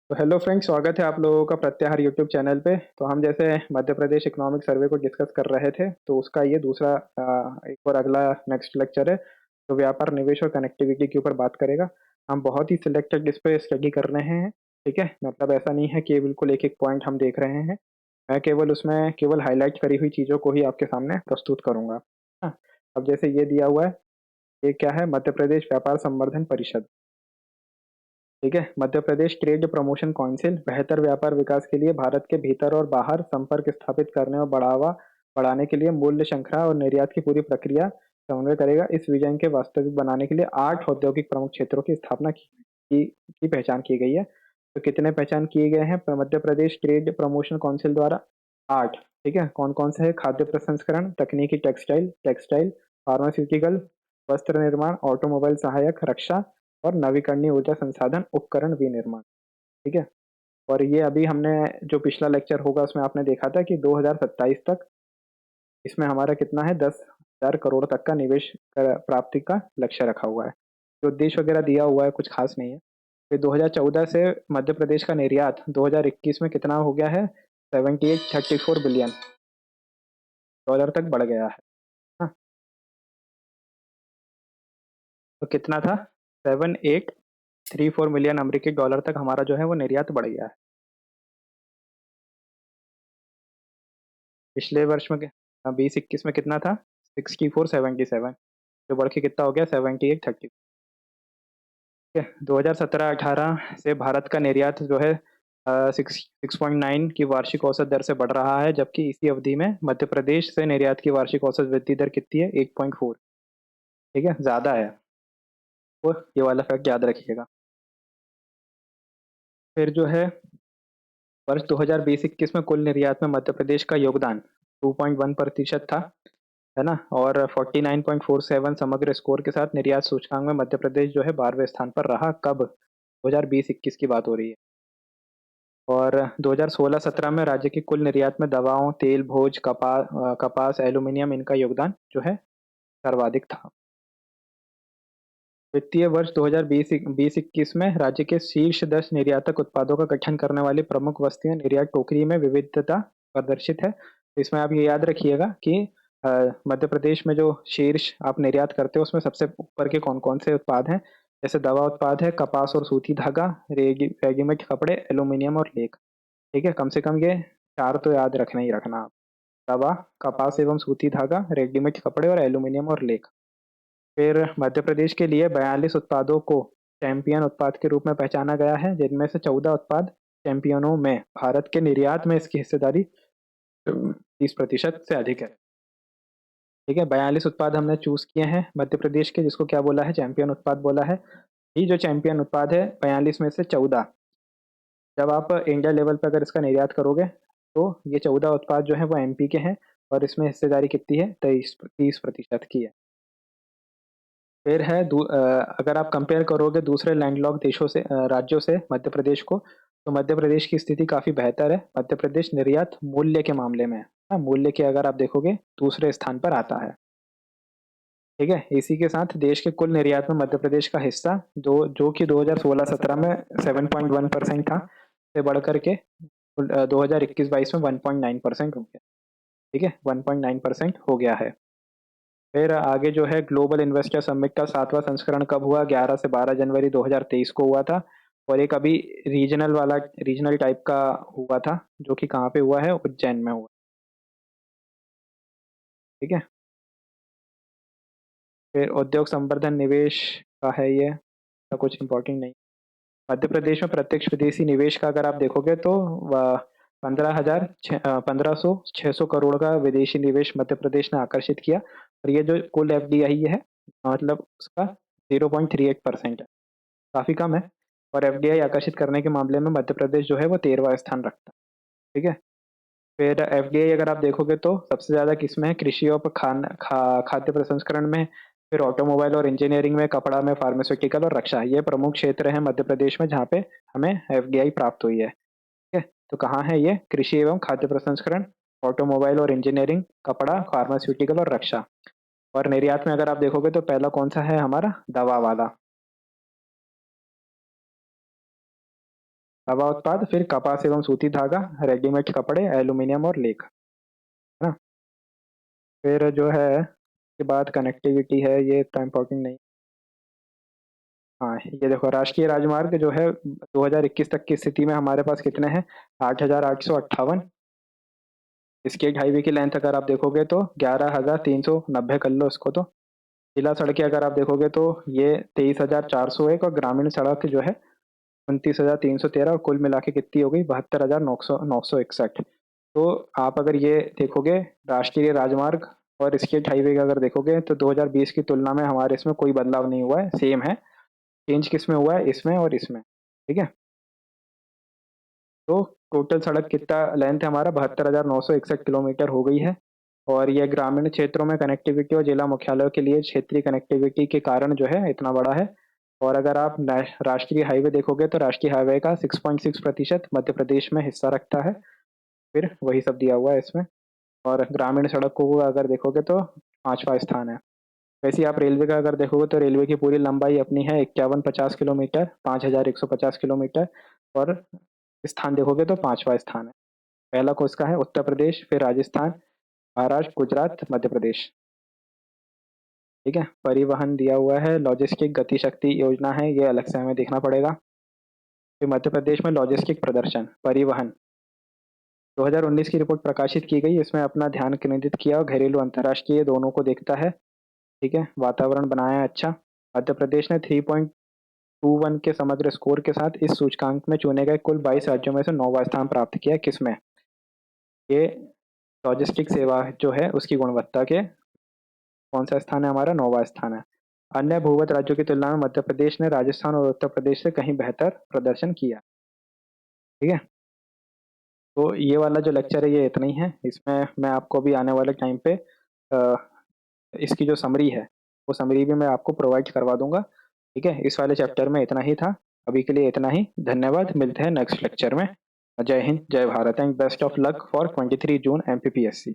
तो hello friends, स्वागत है आप लोगों का प्रत्याहार यूट्यूब चैनल पे। तो हम जैसे मध्य प्रदेश इकोनॉमिक सर्वे को डिस्कस कर रहे थे, तो उसका ये दूसरा एक और अगला नेक्स्ट लेक्चर है। तो व्यापार, निवेश और कनेक्टिविटी के ऊपर बात करेगा। हम बहुत ही सिलेक्टेड इस पे स्टडी कर रहे हैं। ठीक है, मतलब ऐसा नहीं है कि बिल्कुल एक एक पॉइंट हम देख रहे हैं। मैं केवल उसमें केवल हाईलाइट करी हुई चीज़ों को ही आपके सामने प्रस्तुत करूंगा। हाँ, अब जैसे ये दिया हुआ है, ये क्या है? मध्य प्रदेश व्यापार संवर्धन परिषद। ठीक है, Madhya Pradesh trade promotion council बेहतर व्यापार विकास के लिए भारत के भीतर और बाहर संपर्क स्थापित करने और बढ़ावा बढ़ाने के लिए मूल्य श्रृंखला और निर्यात की पूरी प्रक्रिया समन्वय करेगा। इस विजन के वास्तविक बनाने के लिए 8 औद्योगिक प्रमुख क्षेत्रों की स्थापना की पहचान की गई है। तो कितने पहचान किए गए हैं Madhya Pradesh trade promotion council द्वारा? 8। ठीक है, कौन कौन से है? खाद्य प्रसंस्करण, तकनीकी टेक्सटाइल टेक्सटाइल फार्मास्यूटिकल, वस्त्र निर्माण, ऑटोमोबाइल सहायक, रक्षा और नवीकरणीय ऊर्जा संसाधन उपकरण विनिर्माण। ठीक है, और ये अभी हमने जो पिछला लेक्चर होगा उसमें आपने देखा था कि 2027 तक इसमें हमारा कितना है? 10,000 करोड़ तक का निवेश प्राप्ति का लक्ष्य रखा हुआ है। जो उद्देश्य वगैरह दिया हुआ है कुछ खास नहीं है। फिर 2014 से मध्य प्रदेश का निर्यात 2021 में कितना हो गया है? 7834 बिलियन डॉलर तक बढ़ गया है। हाँ, तो कितना था? 7834 मिलियन अमेरिकी डॉलर तक हमारा जो है वो निर्यात बढ़ गया है। पिछले वर्ष में 2021 में कितना था? 6477, जो बढ़ के कितना हो गया? 7830। ठीक है, 2017-18 से भारत का निर्यात जो है 6.9 की वार्षिक औसत दर से बढ़ रहा है, जबकि इसी अवधि में मध्य प्रदेश से निर्यात की वार्षिक औसत वृद्धि दर कितनी है? 8.4। ठीक है, ज्यादा है। वो ये वाला फैक्ट याद रखिएगा। फिर जो है वर्ष 2020-21 में कुल निर्यात में मध्य प्रदेश का योगदान 2.1% था, है ना? और 49.47 समग्र स्कोर के साथ निर्यात सूचकांक में मध्य प्रदेश जो है 12वें स्थान पर रहा। कब? 2020-21 की बात हो रही है। और 2016-17 में राज्य की कुल निर्यात में दवाओं, तेल, भोज, कपास, एल्यूमिनियम, इनका योगदान जो है सर्वाधिक था। वित्तीय वर्ष 2020-21 में राज्य के शीर्ष 10 निर्यातक उत्पादों का गठन करने वाली प्रमुख वस्तुएं निर्यात टोकरी में विविधता प्रदर्शित है। तो इसमें आप ये याद रखिएगा कि अ, मध्य प्रदेश में जो शीर्ष आप निर्यात करते हो उसमें सबसे ऊपर के कौन कौन से उत्पाद हैं? जैसे दवा उत्पाद है, कपास और सूती धागा, रेडीमेड कपड़े, एल्यूमिनियम और लेख। ठीक है, कम से कम ये चार तो याद रखना ही रखना आप। दवा, कपास एवं सूती धागा, रेडीमेड कपड़े और एल्यूमिनियम और लेख। फिर मध्य प्रदेश के लिए 42 उत्पादों को चैंपियन उत्पाद के रूप में पहचाना गया है, जिनमें से 14 उत्पाद चैंपियनों में भारत के निर्यात में इसकी हिस्सेदारी 30% से अधिक है। ठीक है, 42 उत्पाद हमने चूज किए हैं मध्य प्रदेश के, जिसको क्या बोला है? चैंपियन उत्पाद बोला है। ये जो चैंपियन उत्पाद है 42 में से 14, जब आप इंडिया लेवल पर अगर इसका निर्यात करोगे तो ये 14 उत्पाद जो है वो एमपी के हैं, और इसमें हिस्सेदारी कितनी है? 30% की है। फिर है अगर आप कंपेयर करोगे दूसरे लैंडलॉक देशों से, राज्यों से मध्य प्रदेश को, तो मध्य प्रदेश की स्थिति काफी बेहतर है। मध्य प्रदेश निर्यात मूल्य के मामले में, हाँ, मूल्य के अगर आप देखोगे दूसरे स्थान पर आता है। ठीक है, इसी के साथ देश के कुल निर्यात में मध्य प्रदेश का हिस्सा दो जो कि 2016-17 में 7.1% था, से बढ़ करके 2021-22 में 1.9% हो गया। ठीक है, 1.9% हो गया है। फिर आगे जो है ग्लोबल इन्वेस्टर समिट का 7वां संस्करण कब हुआ? 11 से 12 जनवरी 2023 को हुआ था। और एक अभी रीजनल टाइप का हुआ था, जो कि कहाँ पे हुआ है? उज्जैन में हुआ। ठीक है, फिर उद्योग संवर्धन निवेश का है ये, का कुछ इम्पोर्टेंट नहीं। मध्य प्रदेश में प्रत्यक्ष विदेशी निवेश का अगर आप देखोगे तो 1500 600 करोड़ का विदेशी निवेश मध्य प्रदेश ने आकर्षित किया। और ये जो कुल एफडीआई है, मतलब उसका 0.38% है, काफी कम है। और एफडीआई आकर्षित करने के मामले में मध्य प्रदेश जो है वो 13वां स्थान रखता है। ठीक है, फिर एफडीआई अगर आप देखोगे तो सबसे ज्यादा किसमें है? कृषि और खाद्य प्रसंस्करण में। फिर ऑटोमोबाइल और इंजीनियरिंग में, कपड़ा में, फार्मास्यूटिकल और रक्षा, ये प्रमुख क्षेत्र है मध्य प्रदेश में जहाँ पे हमें एफडीआई प्राप्त हुई है। ठीक है, तो कहाँ है ये? कृषि एवं खाद्य प्रसंस्करण, ऑटोमोबाइल और इंजीनियरिंग, कपड़ा, फार्मास्यूटिकल और रक्षा। और निर्यात में अगर आप देखोगे तो पहला कौन सा है हमारा? दवा वाला। हवा उत्पाद, फिर कपास एवं सूती धागा, रेडीमेड कपड़े, एल्यूमिनियम और लेख, है ना। फिर जो है के बाद कनेक्टिविटी है, ये इतना इम्पोर्टेंट नहीं। हाँ, ये देखो राष्ट्रीय राजमार्ग जो है 2021 तक की स्थिति में हमारे पास कितने हैं, 8,858। स्टेट हाईवे की लेंथ अगर आप देखोगे तो 11,390 कर लो इसको। तो जिला सड़कें अगर आप देखोगे तो ये 23,401, और ग्रामीण सड़क जो है 29,313, और कुल मिला के कितनी हो गई, 72,961। तो आप अगर ये देखोगे राष्ट्रीय राजमार्ग और स्टेट हाईवे का अगर देखोगे तो 2020 की तुलना में हमारे इसमें कोई बदलाव नहीं हुआ है, सेम है। चेंज किस में हुआ है, इसमें और इसमें, ठीक है। तो टोटल सड़क कितना लेंथ है हमारा, 72,961 किलोमीटर हो गई है। और ये ग्रामीण क्षेत्रों में कनेक्टिविटी और जिला मुख्यालयों के लिए क्षेत्रीय कनेक्टिविटी के कारण जो है इतना बड़ा है। और अगर आप राष्ट्रीय हाईवे देखोगे तो राष्ट्रीय हाईवे का 6.6% मध्य प्रदेश में हिस्सा रखता है। फिर वही सब दिया हुआ है इसमें। और ग्रामीण सड़कों को अगर देखोगे तो 5वां स्थान है। वैसे ही आप रेलवे का अगर देखोगे तो रेलवे की पूरी लंबाई अपनी है 5150 किलोमीटर, 5150 किलोमीटर। और स्थान देखोगे तो 5वां स्थान है। पहला किसका है, उत्तर प्रदेश, फिर राजस्थान, महाराष्ट्र, गुजरात, मध्य प्रदेश, ठीक है। परिवहन दिया हुआ है, लॉजिस्टिक गति शक्ति योजना है, ये अलग से हमें देखना पड़ेगा। फिर मध्य प्रदेश में लॉजिस्टिक प्रदर्शन परिवहन 2019 की रिपोर्ट प्रकाशित की गई, इसमें अपना ध्यान केंद्रित किया और घरेलू अंतर्राष्ट्रीय दोनों को देखता है, ठीक है। वातावरण बनाया है अच्छा। मध्य प्रदेश ने 3.21 के समग्र स्कोर के साथ इस सूचकांक में चुने गए कुल 22 राज्यों में से 9वां स्थान प्राप्त किया। किसमें, ये लॉजिस्टिक सेवा जो है उसकी गुणवत्ता के कौन सा स्थान है हमारा, 9वां स्थान है। अन्य भूगत राज्यों की तुलना में मध्य प्रदेश ने राजस्थान और उत्तर प्रदेश से कहीं बेहतर प्रदर्शन किया, ठीक है। तो ये वाला जो लेक्चर है ये इतना ही है। इसमें मैं आपको भी आने वाले टाइम पे अ, इसकी जो समरी है वो समरी भी मैं आपको प्रोवाइड करवा दूंगा, ठीक है। इस वाले चैप्टर में इतना ही था, अभी के लिए इतना ही। धन्यवाद, मिलते हैं नेक्स्ट लेक्चर में। जय हिंद, जय Bharat and best of luck for 23 June MPPSC.